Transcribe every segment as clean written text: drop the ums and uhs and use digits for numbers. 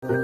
Hello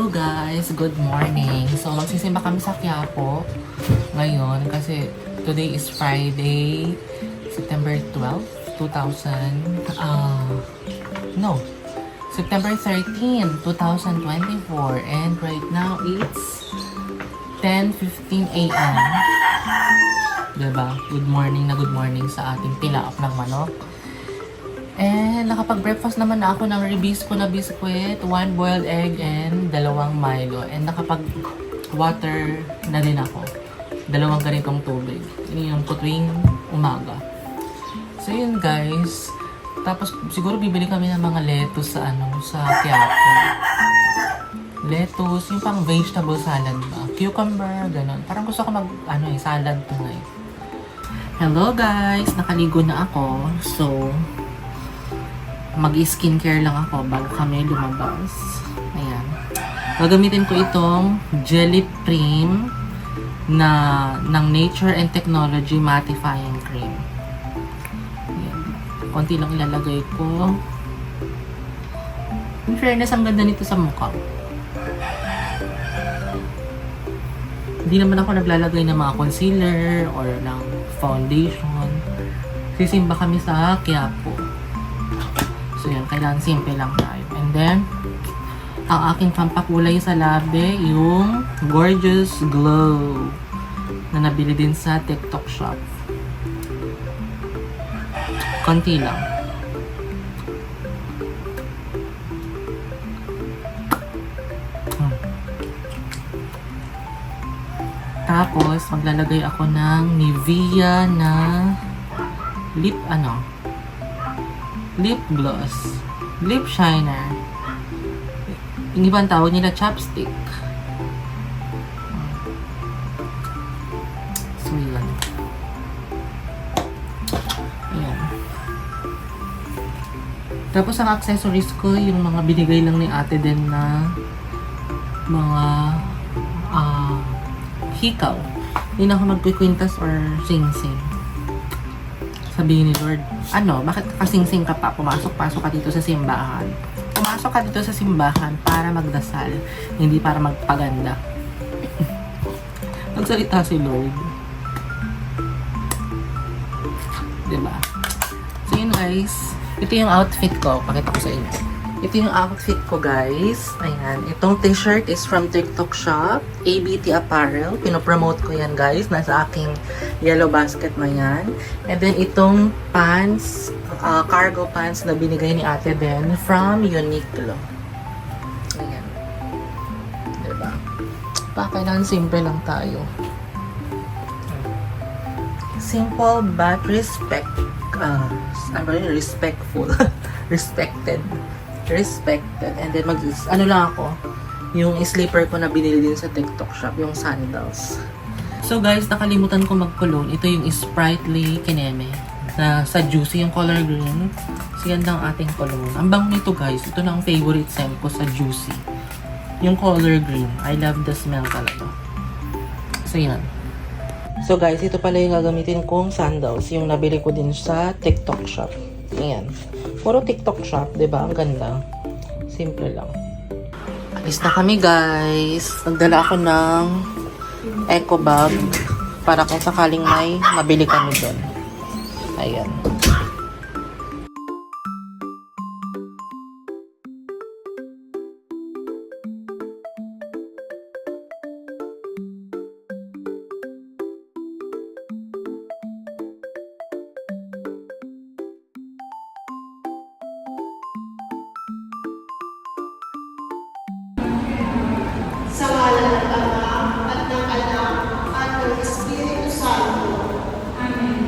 guys! Good morning! So, magsisimba kami sa Quiapo ngayon kasi today is Friday, September 12, 13, 2024, and right now it's 10:15 a.m. Diba? Good morning na good morning sa ating tilaap ng manok. And nakapag-breakfast naman na ako ng Ribisco na biskwit, 1 boiled egg, and 2 Milo. And nakapag-water na din ako. 2 ganitong tubig. Yun yung tuwing umaga. So yun guys. Tapos siguro bibili kami ng mga lettuce sa Quiapo. Lettuce, yung pang vegetable salad ba? Cucumber, ganun. Parang gusto ko salad tonight. Hello guys! Nakaligo na ako. So, mag-skincare lang ako bago kami lumabas. Ayan. Gagamitin ko itong Jelly Cream ng Nature and Technology Mattifying Cream. Ayan. Konti lang ilalagay ko. In fairness, ang ganda nito sa mukha. Hindi naman ako naglalagay ng mga concealer or ng foundation. Sisimba kami sa Quiapo. So yan, kailangan simple lang tayo. And then, ang aking pampakulay sa labi, yung Gorgeous Glow na nabili din sa TikTok shop. Konti lang. Tapos, maglalagay ako ng Nivea na lip gloss, lip shiner. Yung ibang tawag nila chapstick. So yun. Ayan. Tapos ang accessories ko, yung mga binigay lang ni ate din na mga hikaw. Hindi na ako magkikwintas or sing-sing. Sabihin ni Lord, bakit kasing-sing ka pa? Pumasok-pasok ka dito sa simbahan. Pumasok ka dito sa simbahan para magdasal, hindi para magpaganda. Nagsalita si Lord. Diba? So yun guys, ito yung outfit ko. Pakita ko sa inyo. Ito yung outfit ko guys. Ayan. Itong t-shirt is from TikTok shop, ABT Apparel. Pinopromote ko yan guys. Nasa aking yellow basket na yan. And then itong pants, cargo pants na binigay ni ate Ben from Uniqlo. Ayan. Diba? Kailangan simple lang tayo. Simple but respectful. Respected. And then lang ako, yung slipper ko na binili din sa TikTok shop, yung sandals. So guys, nakalimutan ko mag-cologne. Ito yung Sprightly Kineme. Sa Juicy yung color green. So yan lang ating cologne. Ang bango nito guys. Ito na ang favorite scent ko sa Juicy. Yung color green. I love the smell talaga. So yan. So guys, ito pala yung gagamitin kong sandals. Yung nabili ko din sa TikTok shop. Ayan. Puro TikTok shop, diba? Ang ganda. Simple lang. Alis na kami guys. Nagdala ako ng eco bag para kung sakaling may mabili kami doon. Ayan. Sa ngalan ng Ama at ng Anak at ng Espiritu Santo. Amen.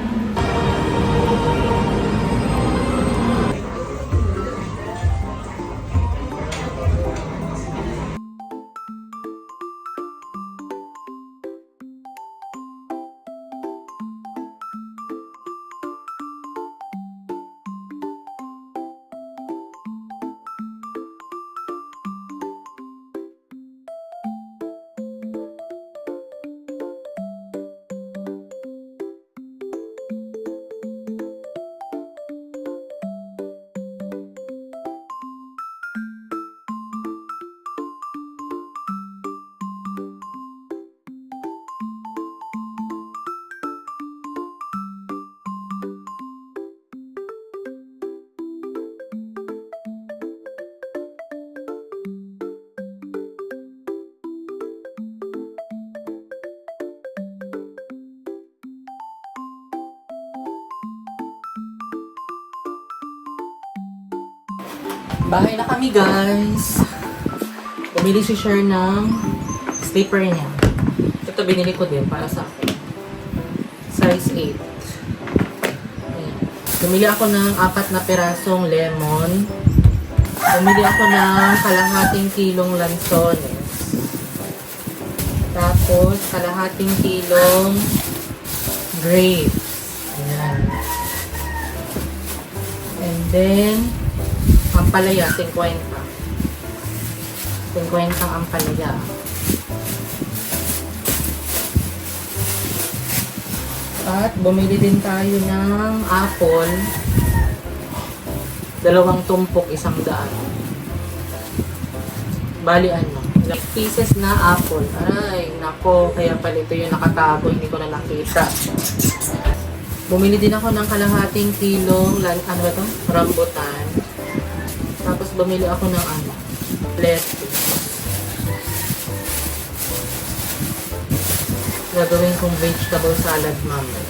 Bahay na kami guys. Bumili si Cher ng slipper niya. Ito binili ko din para sa akin. Size 8. Ayan. Bumili ako ng 4 na pirasong lemon. Bumili ako ng kalahating kilong lansones. Tapos kalahating kilong grapes. Ayan. And then ampalaya, 50. 50 ang ampalaya. At bumili din tayo ng apple. 2 tumpok, 100. Bali ano, 8 pieces na apple. Ay, nako, kaya pala ito yung nakatago, hindi ko na nakita. Bumili din ako ng kalahating kilong, ano ba ito? Rambutan. Tapos bumili ako ng lettuce. Gagawin kong vegetable salad mamaya.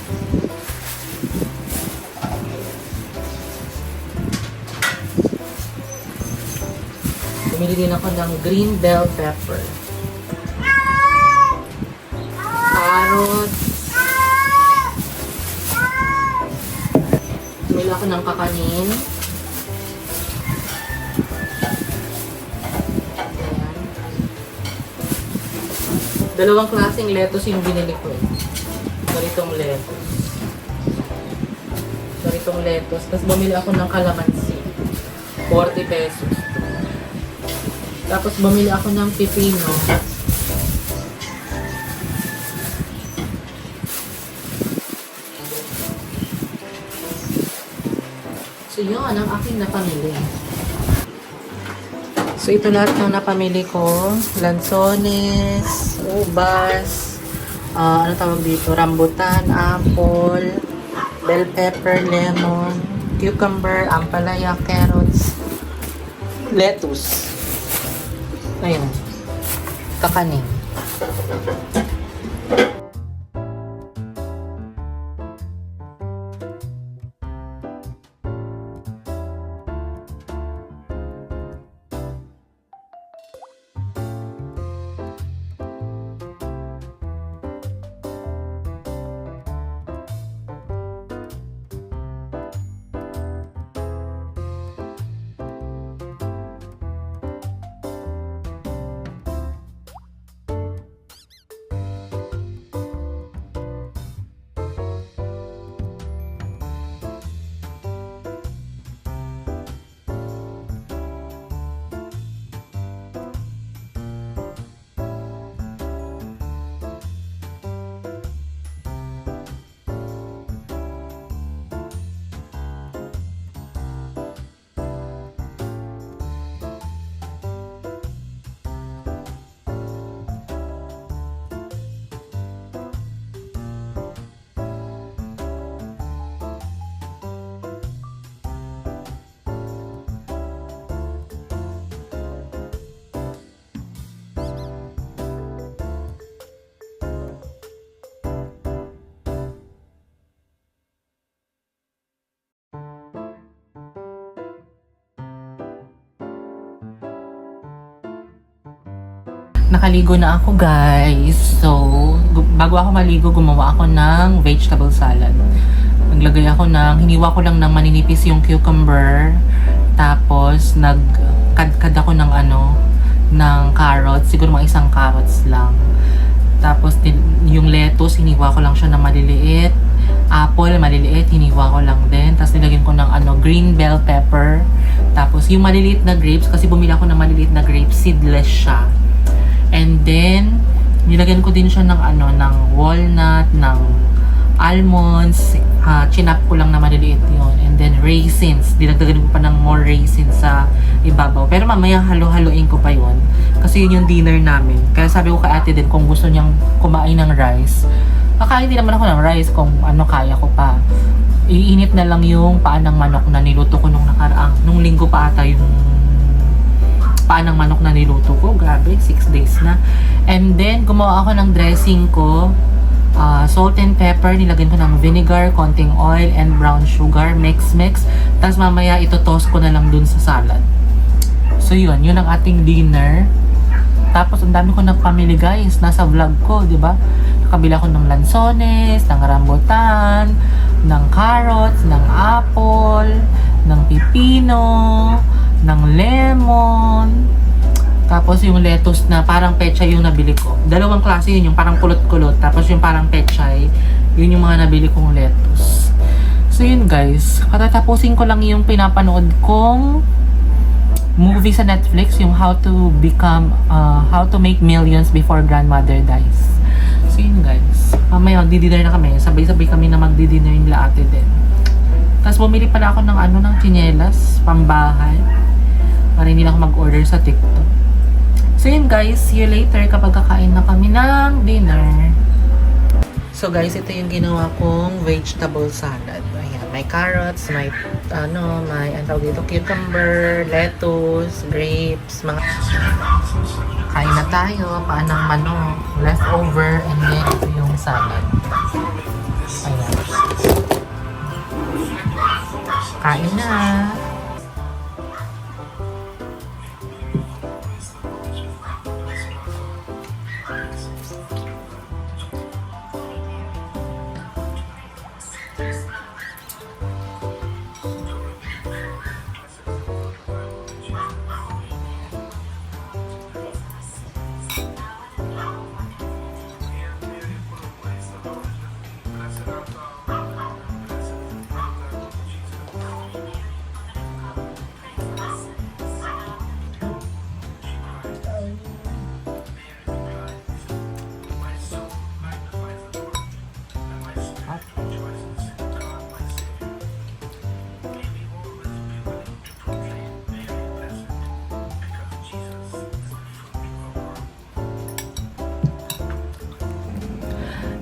Bumili din ako ng green bell pepper. Carrots. Bumili ako ng kakanin. Dalawang klaseng lettuce yung binili ko. Ganitong lettuce. Tapos bumili ako ng kalamansi. 40 pesos. Tapos bumili ako ng pipino. So yun, ang aking napamili. So, ito lahat ng napamili ko. Lansones, ubas, ano tawag dito? Rambutan, apple, bell pepper, lemon, cucumber, ampalaya, carrots, lettuce. Ayun. Kakanin. Nakaligo na ako, guys. So, bago ako maligo, gumawa ako ng vegetable salad. Naglagay ako hiniwa ko lang ng maninipis yung cucumber. Tapos, nagkadkad ako ng carrots. Siguro mga isang carrots lang. Tapos, yung lettuce, hiniwa ko lang siya ng maliliit. Apple, maliliit, hiniwa ko lang din. Tapos, nilagyan ko ng green bell pepper. Tapos, yung maliliit na grapes, kasi bumili ako ng maliliit na grapes, seedless siya. And then, nilagyan ko din siya ng walnut, ng almonds, chinap ko lang na maliliit yun. And then, raisins. Dinagdagan ko pa ng more raisins sa ibabaw. Pero mamaya halo-haloin ko pa yun. Kasi yun yung dinner namin. Kaya sabi ko kay ate din, kung gusto niyang kumain ng rice, kakain din naman ako ng rice kung kaya ko pa. Iinit na lang yung paan ng manok na niluto ko nung linggo pa ata yung paan ng manok na niluto ko. Grabe, 6 days na. And then, gumawa ako ng dressing ko. Salt and pepper, nilagyan ko ng vinegar, konting oil, and brown sugar. Mix. Tapos mamaya ito-toast ko na lang dun sa salad. So yun ang ating dinner. Tapos ang dami ko nagpamili, guys. Nasa vlog ko, di ba? Nakabila ko ng lansones, ng rambutan, ng carrots, ng apple, ng pipino, ng lemon. Tapos yung lettuce na parang pechay yung nabili ko. Dalawang klase yun, yung parang kulot-kulot. Tapos yung parang pechay, yun yung mga nabili kong lettuce. So yun, guys. Katatapusin ko lang yung pinapanood kong movie sa Netflix, yung how to make millions before grandmother dies. So yun, guys. Mamaya magdi-dinner na kami. Sabay-sabay kami na magdi-dinner nila ate din. Tapos bumili pala ako ng ng tsinelas, pambahay. Para hindi na ako mag-order sa TikTok. So yun, guys, see you later kapag kakain na kami ng dinner. So guys, ito yung ginawa kong vegetable salad. Ayan, may carrots, may cucumber, lettuce, grapes, mga kain na tayo, paan ng manok, leftover, and then ito yung salad. Ayan. Kain na.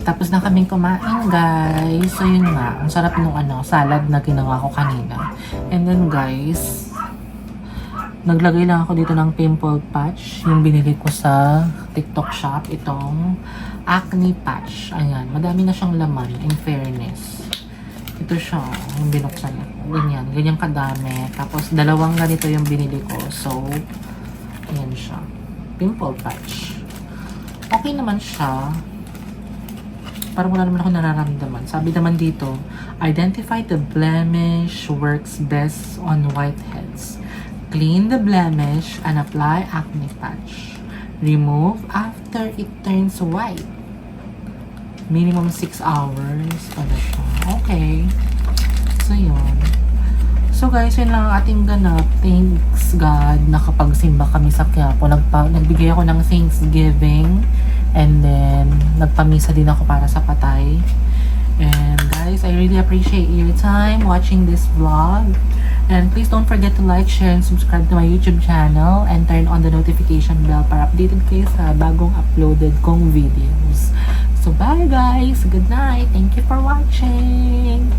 Tapos na kaming kumain, guys. So, yun nga. Ang sarap nung salad na ginawa ko kanina. And then, guys, naglagay lang ako dito ng pimple patch. Yung binili ko sa TikTok shop. Itong acne patch. Ayan. Madami na siyang laman, in fairness. Ito siya. Yung binuksan niya. Ganyan. Ganyan kadami. Tapos, dalawang ganito yung binili ko. So, ayan siya. Pimple patch. Okay naman siya. Parang wala naman ako nararamdaman. Sabi naman dito, identify the blemish, works best on whiteheads. Clean the blemish and apply acne patch. Remove after it turns white. Minimum 6 hours. Pala siya. Okay. So, yun. So, guys, yun lang ang ating ganap. Thanks God, nakapagsimba kami sa Quiapo. Nagbigay ako ng Thanksgiving. And then, nagpamisa din ako para sa patay. And guys, I really appreciate your time watching this vlog. And please don't forget to like, share, and subscribe to my YouTube channel. And turn on the notification bell para updated kayo sa bagong uploaded kong videos. So, bye guys! Good night! Thank you for watching!